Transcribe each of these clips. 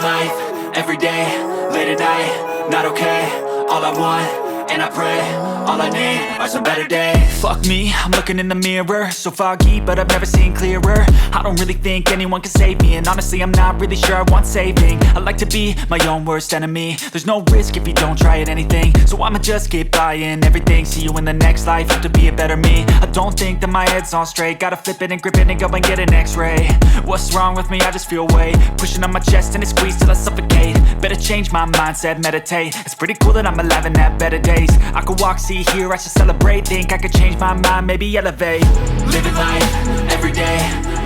life, everyday, late at night, not okay. All I want, and I pray, all I need are some better days. Fuck me, I'm looking in the mirror, so foggy, but I've never seen clearer. I don't really think anyone can save me, and honestly I'm not really sure I want saving. I like to be my own worst enemy. There's no risk if you don't try at anything, so I'ma just keep buying everything. See you in the next life, have to be a better me. I don't think that my head's on straight, gotta flip it and grip it and go and get an x-ray. What's wrong with me? I just feel weight pushing on my chest and it squeezes till I suffocate. Better change my mindset, meditate. It's pretty cool that I'm alive and have better days. I could walk, see, hear, I should celebrate. Think I could change my mind, maybe elevate. Living life, everyday,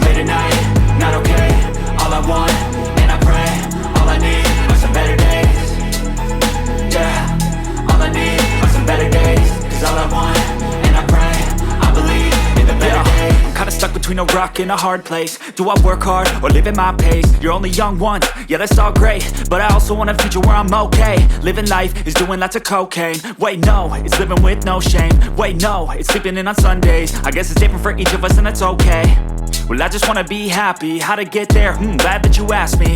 late at night, not okay. All I want, and I pray, all I need are some better days. Yeah, all I need are some better days. Cause all I want, and I pray, I believe in the better days. I'm kinda stuck between a rock and a hard place. Do I work hard or live at my pace? You're only young once, yeah that's all great, but I also want a future where I'm okay. Living life is doing lots of cocaine. Wait no, it's living with no shame. Wait no, it's sleeping in on Sundays. I guess it's different for each of us and that's okay. Well I just wanna be happy, how to get there? Glad that you asked me.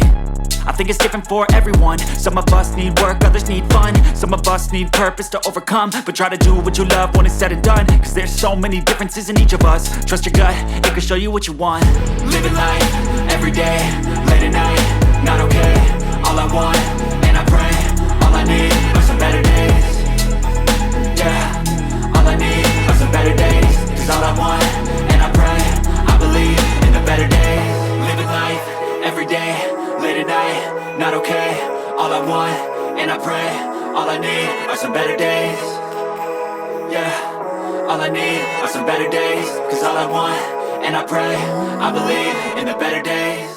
I think it's different for everyone. Some of us need work, others need fun. Some of us need purpose to overcome. But try to do what you love when it's said and done, cause there's so many differences in each of us. Trust your gut, it can show you what you want. Living life, everyday, late at night, not okay. All I want, and I pray, all I need are some better days. Yeah, all I need are some better days. Cause all I want, and I pray, I believe in the better days. Living life, everyday, late at night, not okay. All I want, and I pray, all I need are some better days. Yeah, all I need are some better days. Cause all I want, and I pray, I believe in the better days.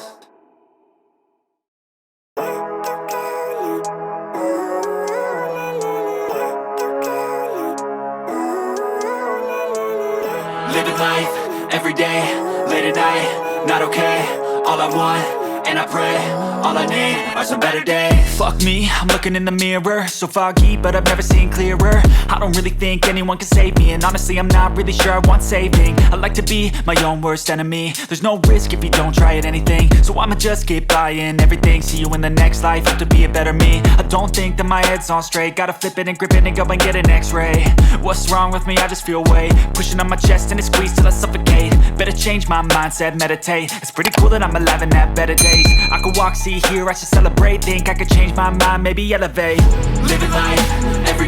Living life, everyday, late at night, not okay. All I want, and I pray, all I need are some better days. Fuck me, I'm looking in the mirror, so foggy, but I've never seen clearer. I don't really think anyone can save me, and honestly I'm not really sure I want saving. I like to be my own worst enemy. There's no risk if you don't try at anything, so I'ma just keep buying everything. See you in the next life, have to be a better me. I don't think that my head's on straight, gotta flip it and grip it and go and get an x-ray. What's wrong with me? I just feel weight pushing on my chest and it squeezes till I suffocate. Better change my mindset, meditate. It's pretty cool that I'm alive and have better days. I could walk, see, hear, I should celebrate. Think I could change my mind, maybe elevate. Living life, everyday.